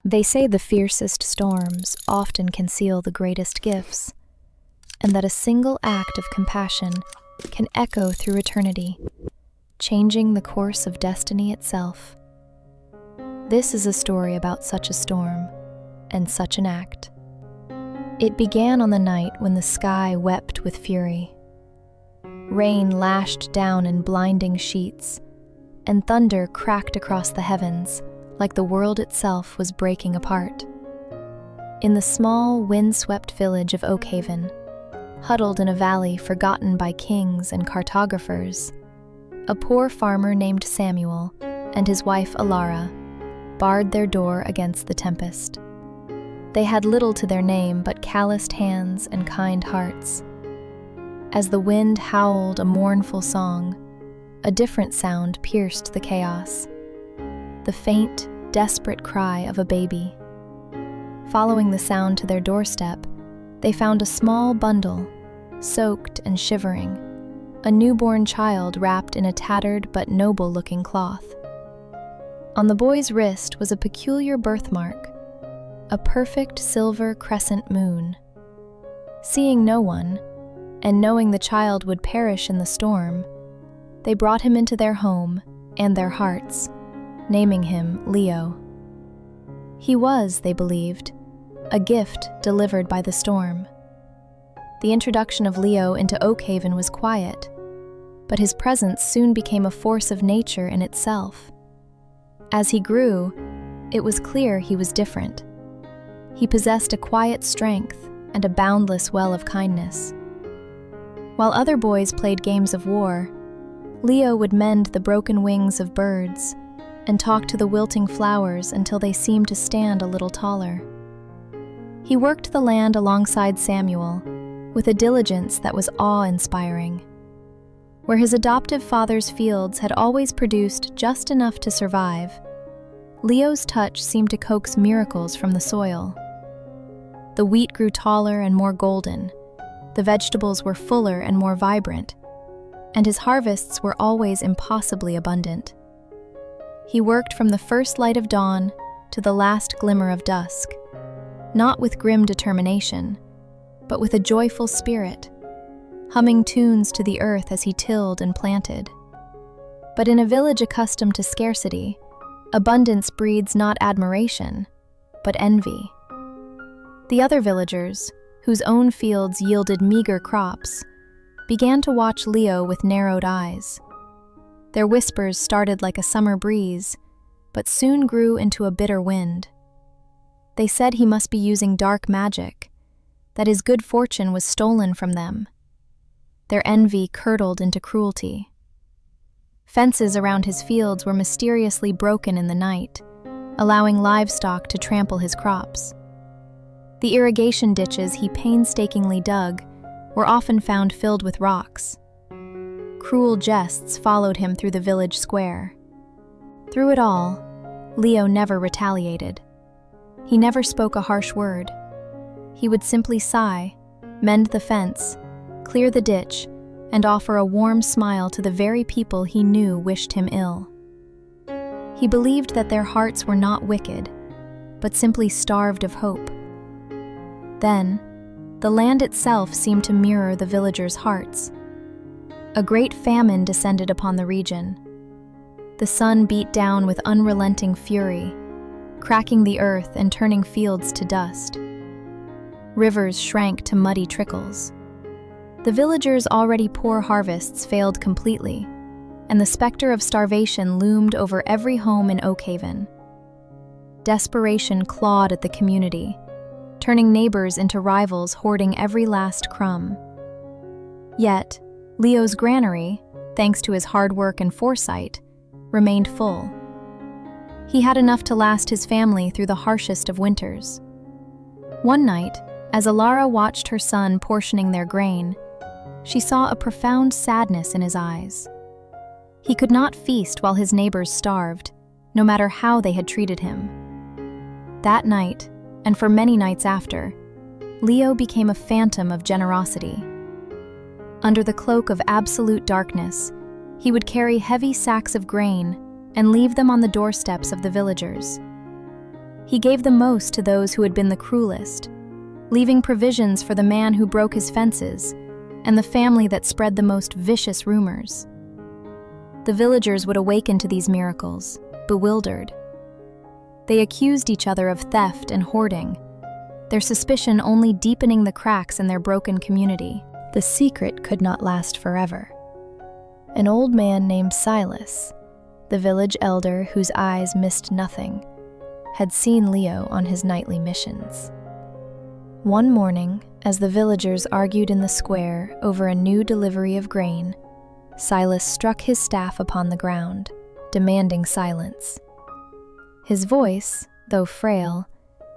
They say the fiercest storms often conceal the greatest gifts, and that a single act of compassion can echo through eternity, changing the course of destiny itself. This is a story about such a storm and such an act. It began on the night when the sky wept with fury. Rain lashed down in blinding sheets, and thunder cracked across the heavens like the world itself was breaking apart. In the small, wind-swept village of Oakhaven, huddled in a valley forgotten by kings and cartographers, a poor farmer named Samuel and his wife Alara barred their door against the tempest. They had little to their name but calloused hands and kind hearts. As the wind howled a mournful song, a different sound pierced the chaos. The faint, desperate cry of a baby. Following the sound to their doorstep, they found a small bundle, soaked and shivering, a newborn child wrapped in a tattered but noble-looking cloth. On the boy's wrist was a peculiar birthmark, a perfect silver crescent moon. Seeing no one, and knowing the child would perish in the storm, they brought him into their home and their hearts, naming him Leo. He was, they believed, a gift delivered by the storm. The introduction of Leo into Oakhaven was quiet, but his presence soon became a force of nature in itself. As he grew, it was clear he was different. He possessed a quiet strength and a boundless well of kindness. While other boys played games of war, Leo would mend the broken wings of birds and talk to the wilting flowers until they seemed to stand a little taller. He worked the land alongside Samuel with a diligence that was awe-inspiring. Where his adoptive father's fields had always produced just enough to survive, Leo's touch seemed to coax miracles from the soil. The wheat grew taller and more golden, the vegetables were fuller and more vibrant, and his harvests were always impossibly abundant. He worked from the first light of dawn to the last glimmer of dusk, not with grim determination, but with a joyful spirit, humming tunes to the earth as he tilled and planted. But in a village accustomed to scarcity, abundance breeds not admiration, but envy. The other villagers, whose own fields yielded meager crops, began to watch Leo with narrowed eyes. Their whispers started like a summer breeze, but soon grew into a bitter wind. They said he must be using dark magic, that his good fortune was stolen from them. Their envy curdled into cruelty. Fences around his fields were mysteriously broken in the night, allowing livestock to trample his crops. The irrigation ditches he painstakingly dug were often found filled with rocks. Cruel jests followed him through the village square. Through it all, Leo never retaliated. He never spoke a harsh word. He would simply sigh, mend the fence, clear the ditch, and offer a warm smile to the very people he knew wished him ill. He believed that their hearts were not wicked, but simply starved of hope. Then, the land itself seemed to mirror the villagers' hearts. A great famine descended upon the region. The sun beat down with unrelenting fury, cracking the earth and turning fields to dust. Rivers shrank to muddy trickles. The villagers' already poor harvests failed completely, and the specter of starvation loomed over every home in Oakhaven. Desperation clawed at the community, turning neighbors into rivals hoarding every last crumb. Yet, Leo's granary, thanks to his hard work and foresight, remained full. He had enough to last his family through the harshest of winters. One night, as Alara watched her son portioning their grain, she saw a profound sadness in his eyes. He could not feast while his neighbors starved, no matter how they had treated him. That night, and for many nights after, Leo became a phantom of generosity. Under the cloak of absolute darkness, he would carry heavy sacks of grain and leave them on the doorsteps of the villagers. He gave the most to those who had been the cruelest, leaving provisions for the man who broke his fences and the family that spread the most vicious rumors. The villagers would awaken to these miracles, bewildered. They accused each other of theft and hoarding, their suspicion only deepening the cracks in their broken community. The secret could not last forever. An old man named Silas, the village elder whose eyes missed nothing, had seen Leo on his nightly missions. One morning, as the villagers argued in the square over a new delivery of grain, Silas struck his staff upon the ground, demanding silence. His voice, though frail,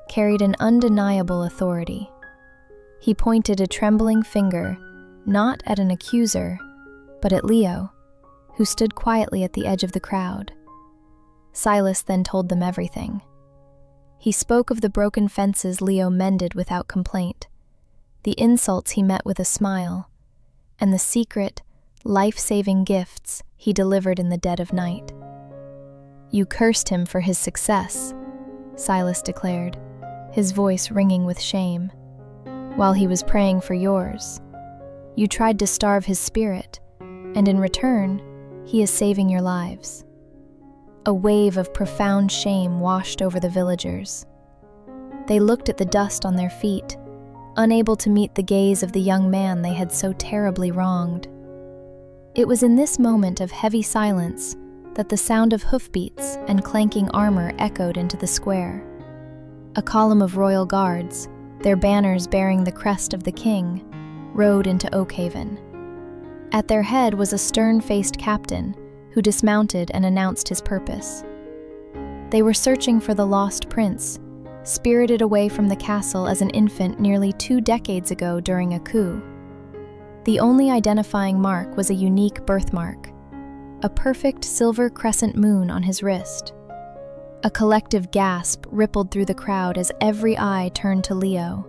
carried an undeniable authority. He pointed a trembling finger, not at an accuser, but at Leo, who stood quietly at the edge of the crowd. Silas then told them everything. He spoke of the broken fences Leo mended without complaint, the insults he met with a smile, and the secret, life-saving gifts he delivered in the dead of night. "You cursed him for his success," Silas declared, his voice ringing with shame, "while he was praying for yours. You tried to starve his spirit, and in return, he is saving your lives." A wave of profound shame washed over the villagers. They looked at the dust on their feet, unable to meet the gaze of the young man they had so terribly wronged. It was in this moment of heavy silence that the sound of hoofbeats and clanking armor echoed into the square. A column of royal guards, their banners bearing the crest of the king, rode into Oakhaven. At their head was a stern-faced captain who dismounted and announced his purpose. They were searching for the lost prince, spirited away from the castle as an infant nearly 2 decades ago during a coup. The only identifying mark was a unique birthmark, a perfect silver crescent moon on his wrist. A collective gasp rippled through the crowd as every eye turned to Leo.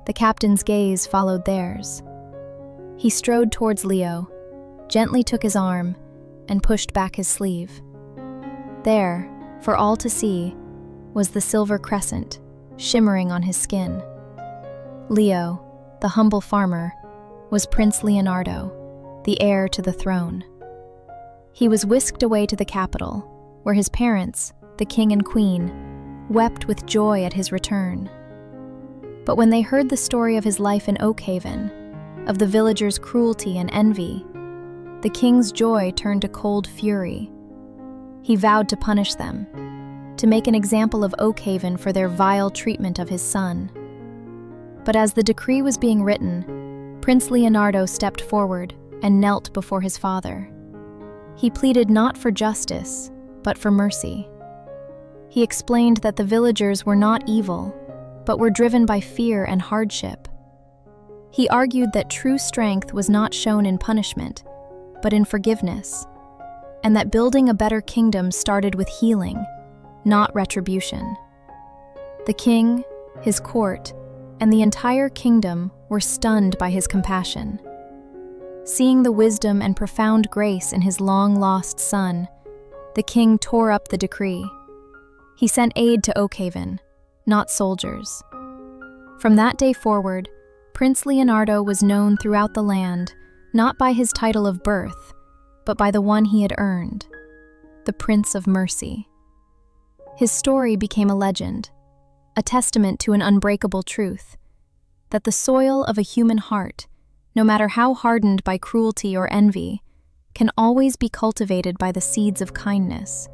The captain's gaze followed theirs. He strode towards Leo, gently took his arm, and pushed back his sleeve. There, for all to see, was the silver crescent, shimmering on his skin. Leo, the humble farmer, was Prince Leonardo, the heir to the throne. He was whisked away to the capital, where his parents, the king and queen, wept with joy at his return. But when they heard the story of his life in Oakhaven, of the villagers' cruelty and envy, the king's joy turned to cold fury. He vowed to punish them, to make an example of Oakhaven for their vile treatment of his son. But as the decree was being written, Prince Leonardo stepped forward and knelt before his father. He pleaded not for justice, but for mercy. He explained that the villagers were not evil, but were driven by fear and hardship. He argued that true strength was not shown in punishment, but in forgiveness, and that building a better kingdom started with healing, not retribution. The king, his court, and the entire kingdom were stunned by his compassion. Seeing the wisdom and profound grace in his long-lost son, the king tore up the decree. He sent aid to Oakhaven, not soldiers. From that day forward, Prince Leonardo was known throughout the land not by his title of birth, but by the one he had earned, the Prince of Mercy. His story became a legend, a testament to an unbreakable truth, that the soil of a human heart, no matter how hardened by cruelty or envy, can always be cultivated by the seeds of kindness,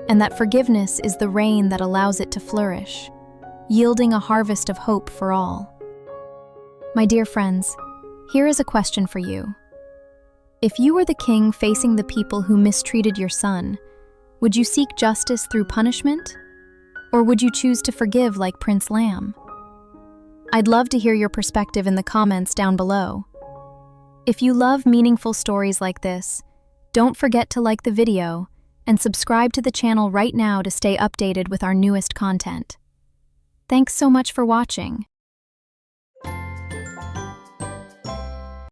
and that forgiveness is the rain that allows it to flourish, yielding a harvest of hope for all. My dear friends, here is a question for you. If you were the king facing the people who mistreated your son, would you seek justice through punishment? Or would you choose to forgive like Prince Lamb? I'd love to hear your perspective in the comments down below. If you love meaningful stories like this, don't forget to like the video and subscribe to the channel right now to stay updated with our newest content. Thanks so much for watching.